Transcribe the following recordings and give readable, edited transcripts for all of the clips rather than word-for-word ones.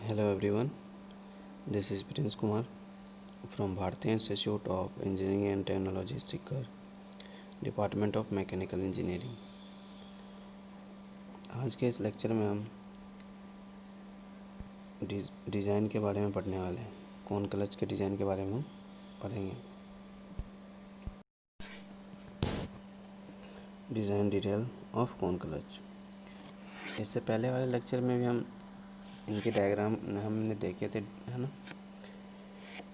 Hello everyone, this is Prince Kumar from Bharati Institute of Engineering and Technology Sikar, department of mechanical engineering. आज के इस lecture में हम design के बारे में पढ़ने वाले हैं। कौन क्लच के डिज़ाइन के बारे में हम पढ़ेंगे। डिज़ाइन डिटेल ऑफ कौन क्लच। इससे पहले वाले लेक्चर में भी हम इनके डायग्राम हमने देखे थे, है ना।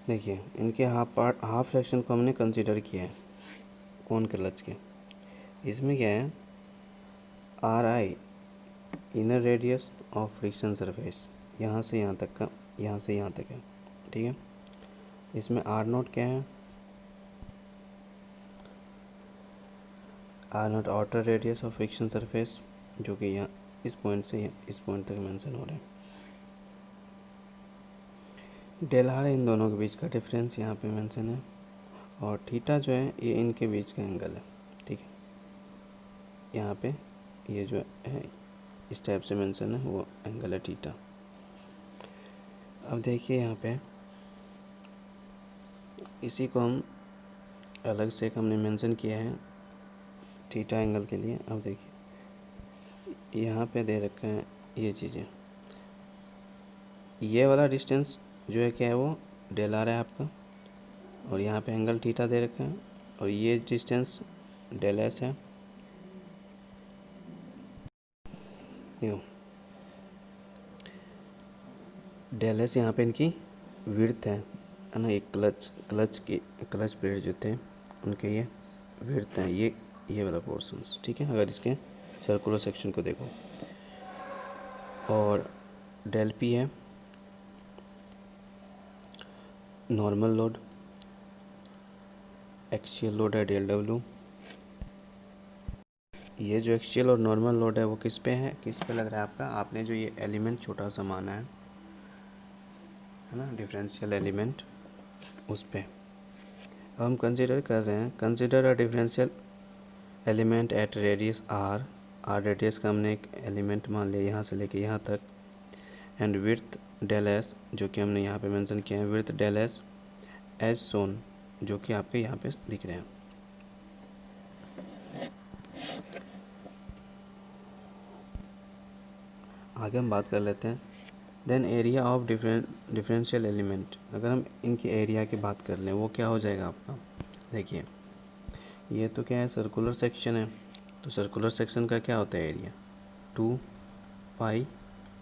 देखिए, इनके हाफ सेक्शन को हमने कंसीडर किया है कौन क्लच के। इसमें क्या है, are I inner radius of friction surface, यहाँ से यहाँ तक का, यहाँ से यहाँ तक है, ठीक है। इसमें आर नोट क्या है, R nought outer radius of friction surface, जो कि यहाँ इस पॉइंट से इस पॉइंट तक मेंशन हो रहा है। डेल आर इन दोनों के बीच का डिफरेंस यहाँ पे मेंशन है, और थीटा जो है ये इनके बीच का एंगल है, ठीक है। यहाँ पे ये जो है इस टाइप से मेंशन है, वो एंगल है थीटा। अब देखिए यहाँ पे इसी को हम अलग से एक हमने मेंशन किया है थीटा एंगल के लिए। अब देखिए यहाँ पे दे रखा है ये चीज़ें, ये वाला डिस्टेंस जो है क्या है, वो डेल आर है आपका, और यहाँ पे एंगल थीटा दे रखा है, और ये डिस्टेंस डेल एस है। यूँ डेल एस यहाँ पे इनकी विड्थ है ना। एक क्लच प्लेट जो थे उनके ये विड्थ है, ये वाला पोर्शंस, ठीक है। अगर इसके सर्कुलर सेक्शन को देखो, और डेल पी है नॉर्मल लोड, एक्सियल लोड है डेल डब्ल्यू। ये जो एक्सियल और नॉर्मल लोड है वो किस पे लग रहा है आपका, आपने जो ये एलिमेंट छोटा सा माना है ना, डिफरेंशियल एलिमेंट, उस पे अब हम कंसीडर कर रहे हैं। Consider a differential element at radius R radius का हमने एक एलिमेंट मान लिया यहाँ से लेके यहाँ तक, एंड विड्थ डेल एस, जो कि हमने यहाँ पे मेंशन किया है, विड्थ डेल एस एज सोन, जो कि आपके यहाँ पे दिख रहे हैं। आगे हम बात कर लेते हैं। Then area of differential element, अगर हम इनकी एरिया की बात कर लें, वो क्या हो जाएगा आपका। देखिए ये तो क्या है, सर्कुलर सेक्शन है, तो सर्कुलर सेक्शन का क्या होता है एरिया, 2 पाई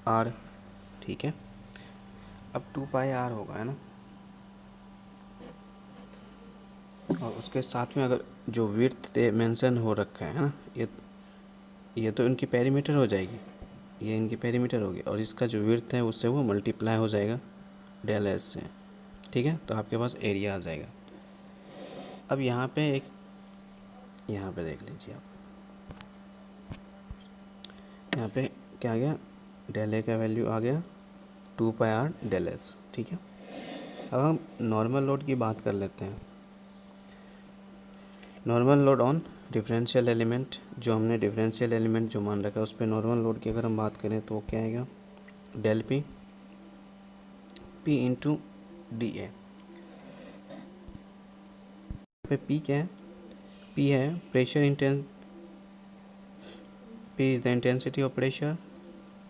आर, ठीक है। अब 2 पाई आर होगा, है ना, और उसके साथ में अगर जो विड्थ मेंशन हो रखा है ना, ये तो इनकी पेरीमीटर हो जाएगी, ये इनकी पेरीमीटर होगी, और इसका जो विड्थ है उससे वो मल्टीप्लाई हो जाएगा डेल एस से, ठीक है। तो आपके पास एरिया आ जाएगा। अब यहाँ पे देख लीजिए आप, यहाँ पे क्या आ गया, डेल ए का वैल्यू आ गया 2 पाई आर डेल एस, ठीक है। अब हम नॉर्मल लोड की बात कर लेते हैं। Normal load on differential element, जो हमने डिफरेंशियल एलिमेंट जो मान रखा है उस पर नॉर्मल लोड की अगर हम बात करें तो वो क्या आएगा, del P into D A. पे पी क्या है, पी है pressure P is the intensity of pressure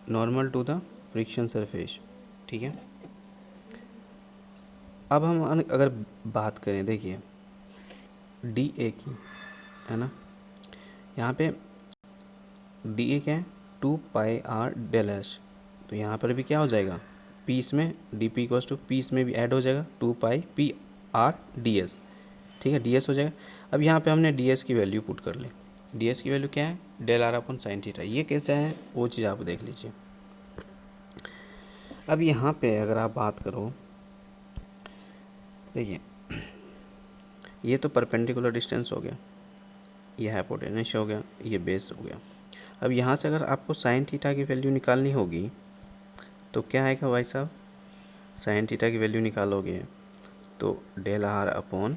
normal to the friction surface, ठीक है। अब हम अगर बात करें, देखिए डी ए की, है ना, यहाँ पे डी ए क्या है, 2 पाई आर डेल एस, तो यहाँ पर भी क्या हो जाएगा, पी इसमें D P equals to P इसमें भी ऐड हो जाएगा 2 पाई पी आर डी एस, ठीक है, डी एस हो जाएगा। अब यहाँ पे हमने डी एस की वैल्यू पुट कर ली। डी एस की वैल्यू क्या है, del R upon sine theta. ये कैसा है वो चीज़ आप देख लीजिए। अब यहाँ पे अगर आप बात करो, देखिए ये तो परपेंडिकुलर डिस्टेंस हो गया, ये हाइपोटेनस हो गया, ये बेस हो गया। अब यहाँ से अगर आपको साइन थीटा की वैल्यू निकालनी होगी तो क्या आएगा भाई साहब, साइन थीटा की वैल्यू निकालोगे तो डेल आर अपॉन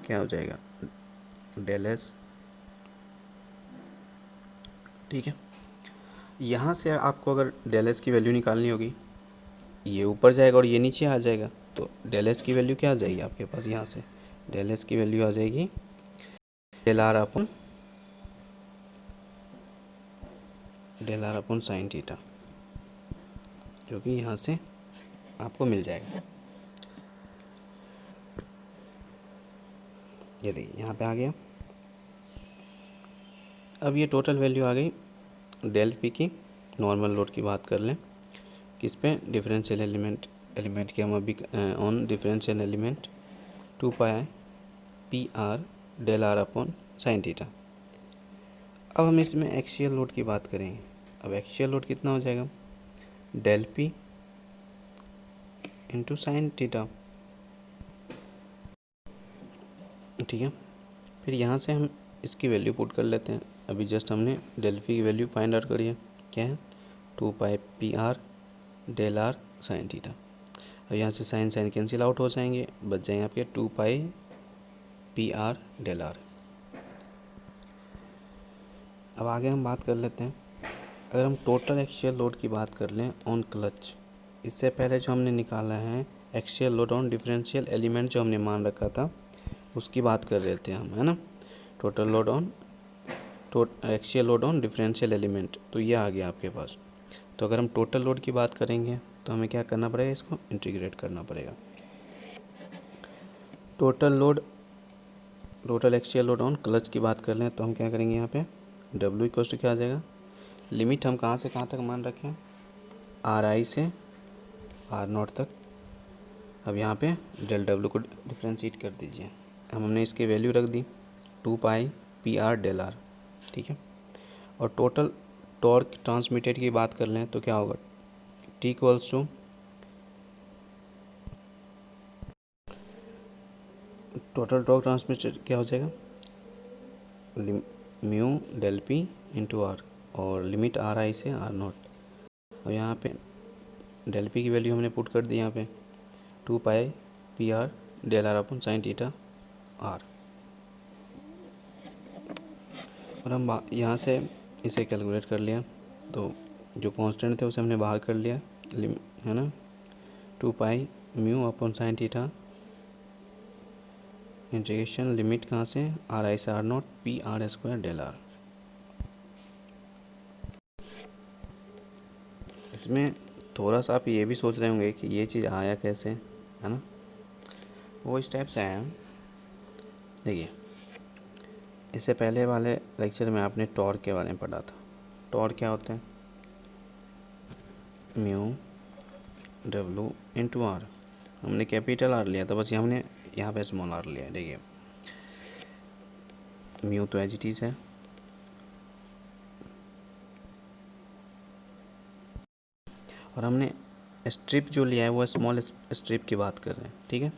क्या हो जाएगा, डेल एस, ठीक है। यहाँ से आपको अगर डेल एस की वैल्यू निकालनी होगी ये ऊपर जाएगा और ये नीचे आ जाएगा, तो डेल एस की वैल्यू क्या आ जाएगी आपके पास, यहाँ से डेल एस की वैल्यू आ जाएगी del R upon sine theta, जो कि यहाँ से आपको मिल जाएगा। ये देखिए यहाँ पे आ गया। अब ये टोटल वैल्यू आ गई डेल पी की। नॉर्मल लोड की बात कर लें, किस पे, डिफरेंशियल एलिमेंट की हम अभी on differential element 2 pi P R del R upon sine theta. अब हम इसमें एक्सियल लोड की बात करेंगे। अब एक्सियल लोड कितना हो जाएगा, del P into sine theta, ठीक है। फिर यहाँ से हम इसकी वैल्यू पुट कर लेते हैं। अभी जस्ट हमने डेल पी की वैल्यू फाइंड आउट करी है, क्या है 2 पाई P R del R sine theta. अब यहाँ से साइन साइन कैंसिल आउट हो जाएंगे, बच जाएंगे आपके 2 पाई पी आर डेल आर। अब आगे हम बात कर लेते हैं, अगर हम टोटल एक्सियल लोड की बात कर लें ऑन क्लच, इससे पहले जो हमने निकाला है axial load on differential element जो हमने मान रखा था, उसकी बात कर रहे थे हम, है ना। Total load on axial load on differential element, तो ये आ गया आपके पास। तो अगर हम टोटल लोड की बात करेंगे तो हमें क्या करना पड़ेगा, इसको इंटीग्रेट करना पड़ेगा। Total axial load on clutch की बात कर लें तो हम क्या करेंगे, यहाँ पे W इक्वल्स टू क्या आ जाएगा, लिमिट हम कहाँ से कहाँ तक मान रखें, RI से R0 तक। अब यहाँ पे डेल W को डिफ्रेंशिएट कर दीजिए। अब हमने इसकी वैल्यू रख दी 2 पाई पी आर डेल आर, ठीक है। और टोटल टॉर्क ट्रांसमिटेड की बात कर लें तो क्या होगा, T equals to total torque transmitted क्या हो जाएगा, mu del P into R, और लिमिट RI से R0। और यहाँ पे डेल पी की वैल्यू हमने पुट कर दी यहाँ पे 2 पाई P R del R upon sine theta R. और हम यहाँ से इसे कैलकुलेट कर लिया, तो जो कांस्टेंट थे उसे हमने बाहर कर लिया, है ना, 2 pi mu upon sine theta integration limit कहाँ से, RI से R0 P R square del R. इसमें थोड़ा सा आप ये भी सोच रहे होंगे कि ये चीज़ आया कैसे, है ना। वो इस टाइप से आया। देखिए, इससे पहले वाले लेक्चर में आपने टॉर्क के बारे में पढ़ा था। टॉर्क क्या होता है, म्यू W इंटू आर। हमने कैपिटल आर लिया था, बस हमने यहाँ पे स्मॉल आर लिया है। देखिए, म्यू तो एच टी है, और हमने स्ट्रिप जो लिया है वो स्मॉल स्ट्रिप की बात कर रहे हैं, ठीक है।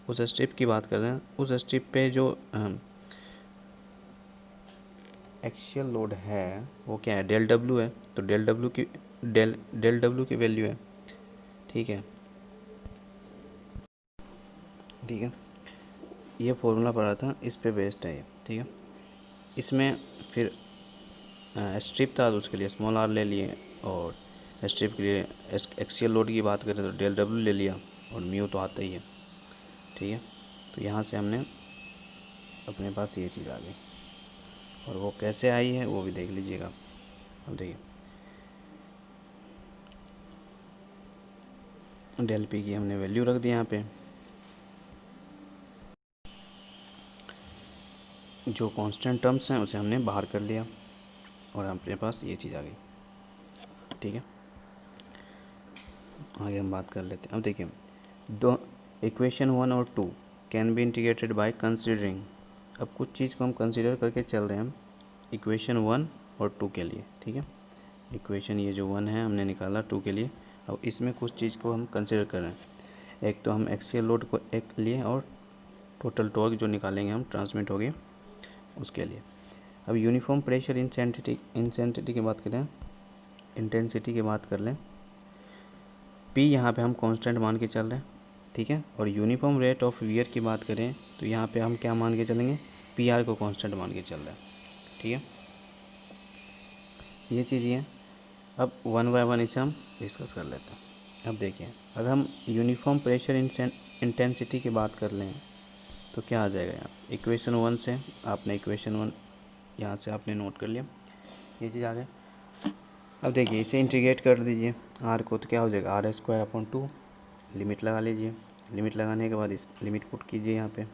उस स्ट्रिप की बात कर रहे हैं, उस स्ट्रिप पे जो एक्सियल लोड है वो क्या है, डेल W है। तो डेल W की वैल्यू है, ठीक है, ठीक है। ये फॉर्मूला पढ़ा था, इस पे बेस्ड है ये, ठीक है। इसमें फिर स्ट्रिप था तो उसके लिए स्मॉल आर ले लिए, और स्ट्रिप के लिए एक्सियल लोड की बात करें तो डेल W ले लिया, और म्यू तो आता ही है, ठीक है। तो यहाँ से हमने अपने पास ये चीज़ आ गई, और वो कैसे आई है वो भी देख लीजिएगा। अब देखिए, डेल पी की हमने वैल्यू रख दी यहाँ पे, जो कांस्टेंट टर्म्स हैं उसे हमने बाहर कर लिया, और अपने पास ये चीज़ आ गई, ठीक है। आगे हम बात कर लेते हैं। अब देखिए, दो इक्वेशन 1 और 2 can be integrated by considering. अब कुछ चीज़ को हम कंसीडर करके चल रहे हैं इक्वेशन 1 और 2 के लिए, ठीक है। इक्वेशन ये जो 1 है हमने निकाला 2 के लिए। अब इसमें कुछ चीज़ को हम कंसीडर कर रहे हैं। एक तो हम एक्सियल लोड को एक लिए, और टोटल टॉर्क जो निकालेंगे हम ट्रांसमिट हो गया उसके लिए। अब यूनिफॉर्म प्रेशर इंटेंसिटी की बात करें, इंटेंसिटी की बात कर लें, पी यहाँ पे हम कांस्टेंट मान के चल रहे हैं, ठीक है। और यूनिफॉर्म रेट ऑफ वियर की बात करें तो यहाँ पे हम क्या मान के चलेंगे, पी आर को कांस्टेंट मान के चल रहे हैं, ठीक है। ये चीज़ है। अब वन बाय वन इसे हम डिस्कस कर लेते हैं। अब देखिए, अगर हम यूनिफॉर्म प्रेशर इंटेंसिटी की बात कर लें तो क्या आ जाएगा यहाँ इक्वेशन 1 से। आपने इक्वेशन 1 यहाँ से आपने नोट कर लिया, ये चीज़ आ गई। अब देखिए इसे इंटीग्रेट कर दीजिए आर को, तो क्या हो जाएगा आर स्क्वायर अपॉन 2। लिमिट लगा लीजिए, लिमिट लगाने के बाद इस लिमिट पुट कीजिए यहाँ पे।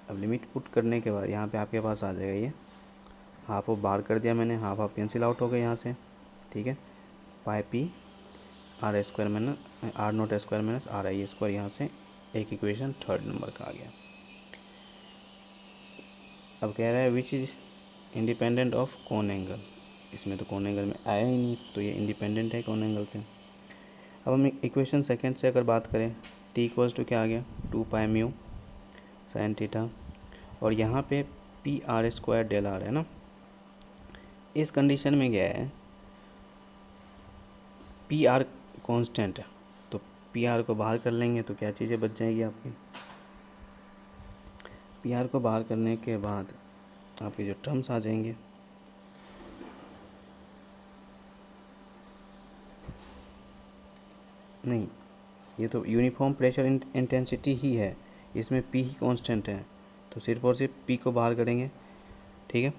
अब लिमिट पुट करने के बाद यहाँ पे आपके पास आ जाएगा ये हाफ ऑफ बाहर कर दिया मैंने, हाफ ऑफ कैंसिल आउट हो गए यहाँ से, ठीक है। Pi P R square minus R not square minus R I square, यहाँ से एक इक्वेशन 3rd नंबर का आ गया। अब कह रहा है which is independent of cone angle, इसमें तो कोन एंगल में आया ही नहीं, तो ये इंडिपेंडेंट है कोन एंगल से। अब हम इक्वेशन 2nd से अगर बात करें, टी इक्वल्स टू क्या आ गया 2 पाई म्यू साइन थीटा, और यहाँ पे P R square del R है ना। इस कंडीशन में क्या है, पी आर कॉन्स्टेंट है, तो पी आर को बाहर कर लेंगे तो क्या चीज़ें बच जाएगी आपकी। पी आर को बाहर करने के बाद आपके जो टर्म्स आ जाएंगे, नहीं ये तो यूनिफॉर्म प्रेशर इंटेंसिटी ही है, इसमें पी ही कांस्टेंट है, तो सिर्फ और सिर्फ पी को बाहर करेंगे, ठीक है।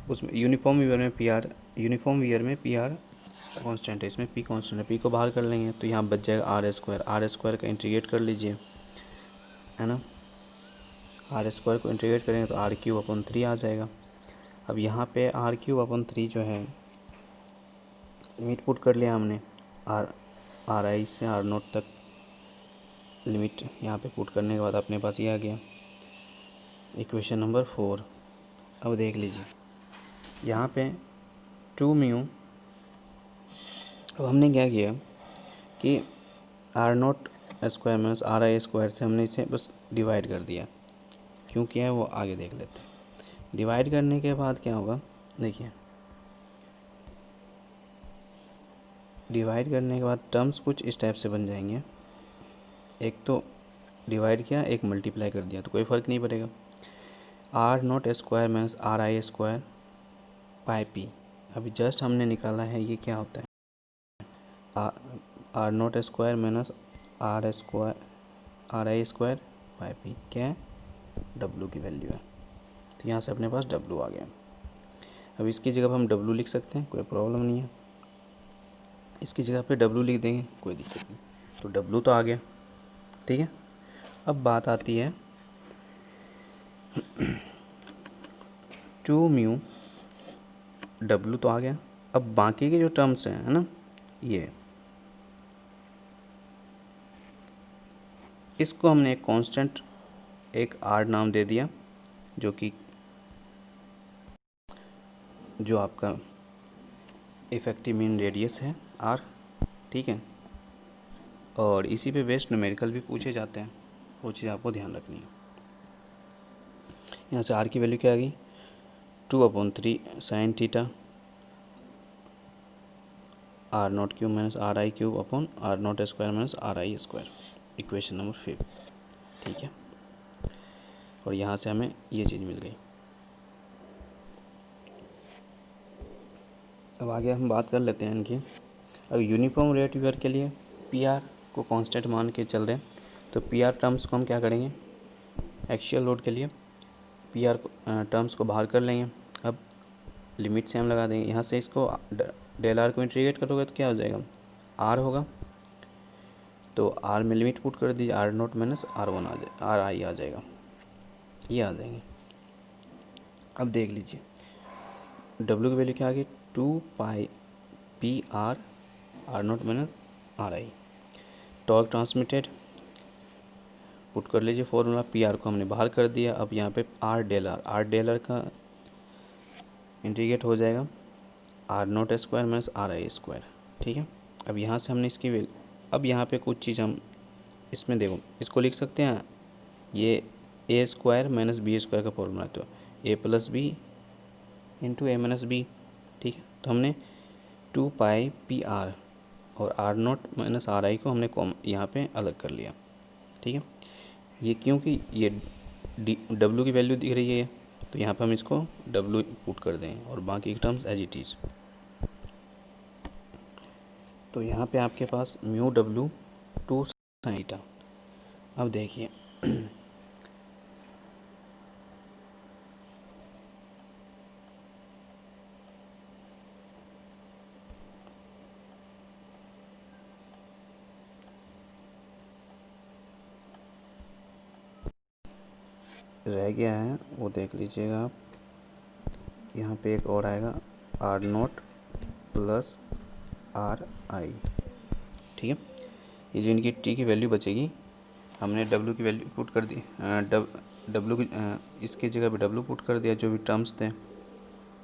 उसमें यूनिफॉर्म वियर में पी आर कांस्टेंट है, इसमें पी कांस्टेंट है, पी को बाहर कर लेंगे तो यहाँ बच जाएगा आर स्क्वायर का इंटीग्रेट कर लीजिए, है ना। आर स्क्वायर को इंटीग्रेट करेंगे तो आर क्यूब अपॉन 3 आ जाएगा। अब यहाँ पे आर क्यूब अपॉन 3 जो है लिमिट पुट कर लिया हमने, आर आई से आर नोट तक लिमिट यहाँ पे पुट करने के बाद अपने पास ये आ गया इक्वेशन नंबर 4। अब देख लीजिए यहाँ पे 2 म्यू, अब हमने क्या किया कि R nought square minus R I square से हमने इसे बस डिवाइड कर दिया, क्यों किया है वो आगे देख लेते हैं। डिवाइड करने के बाद क्या होगा, देखिए डिवाइड करने के बाद टर्म्स कुछ इस टाइप से बन जाएंगे, एक तो डिवाइड किया एक मल्टीप्लाई कर दिया तो कोई फ़र्क नहीं पड़ेगा। R not square minus R I square pi P, अभी जस्ट हमने निकाला है ये क्या होता है, R not square minus R I square pi P, क्या है डब्लू की वैल्यू है, तो यहाँ से अपने पास डब्लू आ गया। अब इसकी जगह हम डब्लू लिख सकते हैं, कोई प्रॉब्लम नहीं है, इसकी जगह पे डब्लू लिख देंगे कोई दिक्कत नहीं, तो डब्लू तो आ गया, ठीक है। अब बात आती है 2 म्यू, डब्लू तो आ गया। अब बाकी के जो टर्म्स हैं, है ना, ये इसको हमने एक कांस्टेंट एक आर नाम दे दिया, जो आपका इफेक्टिव मीन रेडियस है आर, ठीक है। और इसी पे बेस्ड न्यूमेरिकल भी पूछे जाते हैं, वो चीज़ आपको ध्यान रखनी है। यहाँ से आर की वैल्यू क्या आ गई 2/3 sine theta R nought cube minus R I cube upon R not square minus R I square, equation number 5, ठीक है। और यहाँ से हमें ये चीज़ मिल गई। अब आगे हम बात कर लेते हैं इनकी। अगर यूनिफॉर्म रेट वियर के लिए पी आर को कांस्टेंट मान के चल रहे हैं, तो पी आर टर्म्स को हम क्या करेंगे, एक्शियल लोड के लिए पी आर टर्म्स को बाहर कर लेंगे। अब लिमिट से हम लगा देंगे, यहाँ से इसको डेल आर को इंटीग्रेट करोगे तो क्या हो जाएगा आर होगा, तो आर में लिमिट पुट कर दीजिए, R not minus R one आ जाए, आर आई आ जाएगा, ये आ जाएंगे। अब देख लीजिए डब्ल्यू की वैल्यू क्या आ गई 2 पाई P R not minus R I. Torque transmitted put कर लीजिए फॉर्मूला, पी आर को हमने बाहर कर दिया। अब यहाँ पे आर डेल आर का इंटीग्रेट हो जाएगा R not square minus R I square, ठीक है। अब यहाँ से हमने इसकी वैल्यू, अब यहाँ पे कुछ चीज़ हम इसमें देखो, इसको लिख सकते हैं, ये A square minus B square का फॉर्मूला, तो A plus B into A minus B, ठीक है। तो हमने 2 पाई पी आर और R not minus R I को हमने यहाँ पे अलग कर लिया, ठीक है। ये क्योंकि ये डब्ल्यू की वैल्यू दिख रही है, तो यहाँ पे हम इसको डब्ल्यू पुट कर दें और बाकी टर्म्स एज इट इज़। तो यहाँ पे आपके पास म्यू डब्ल्यू 2 sin थीटा। अब देखिए रह गया है वो देख लीजिएगा आप। यहाँ पे एक और आएगा R note plus R I, ठीक है। ये जो इनकी टी की वैल्यू बचेगी, हमने डब्ल्यू की वैल्यू पुट कर दी, डब्ल्यू की इसकी जगह पे डब्ल्यू पुट कर दिया जो भी टर्म्स थे,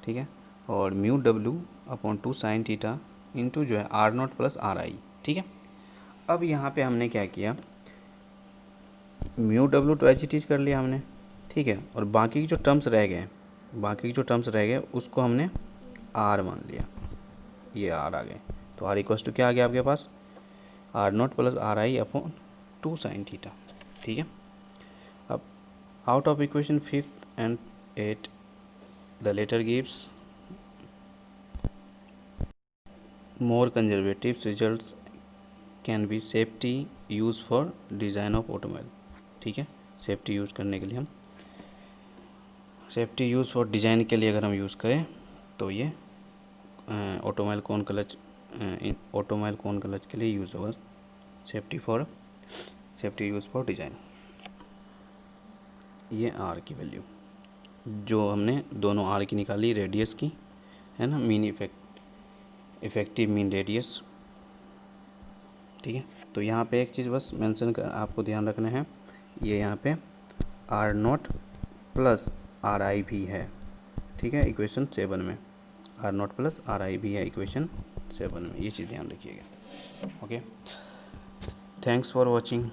ठीक है। और mu W upon 2 sin theta into जो है R note plus R I, ठीक है। अब यहाँ पे हमने क्या किया, म्यू डब्ल्यू तो एच टीज कर लिया हमने, ठीक है। और बाकी की जो टर्म्स रह गए उसको हमने आर मान लिया, ये आर आ गए। तो आर इक्वस टू क्या आ गया आपके पास, R note plus R I upon 2 sin theta, ठीक है। अब out of equation 5th and 8th the latter gives more conservative results can be safety use for design of automobile, ठीक है। सेफ्टी यूज़ करने के लिए हम सेफ्टी यूज़ फॉर डिज़ाइन के लिए अगर हम यूज़ करें तो ये ऑटोमोबाइल कौन क्लच के लिए यूज़ होगा, सेफ्टी यूज़ फॉर डिज़ाइन। ये आर की वैल्यू जो हमने दोनों आर की निकाली रेडियस की, है ना, मीन इफेक्टिव मीन रेडियस, ठीक है। तो यहाँ पे एक चीज़ बस मेंशन कर आपको ध्यान रखना है, ये यहाँ पे R nought plus R I भी है, ठीक है, इक्वेशन 7 में R nought plus R I भी है इक्वेशन 7 में, ये चीज़ ध्यान रखिएगा। Okay, thanks for watching.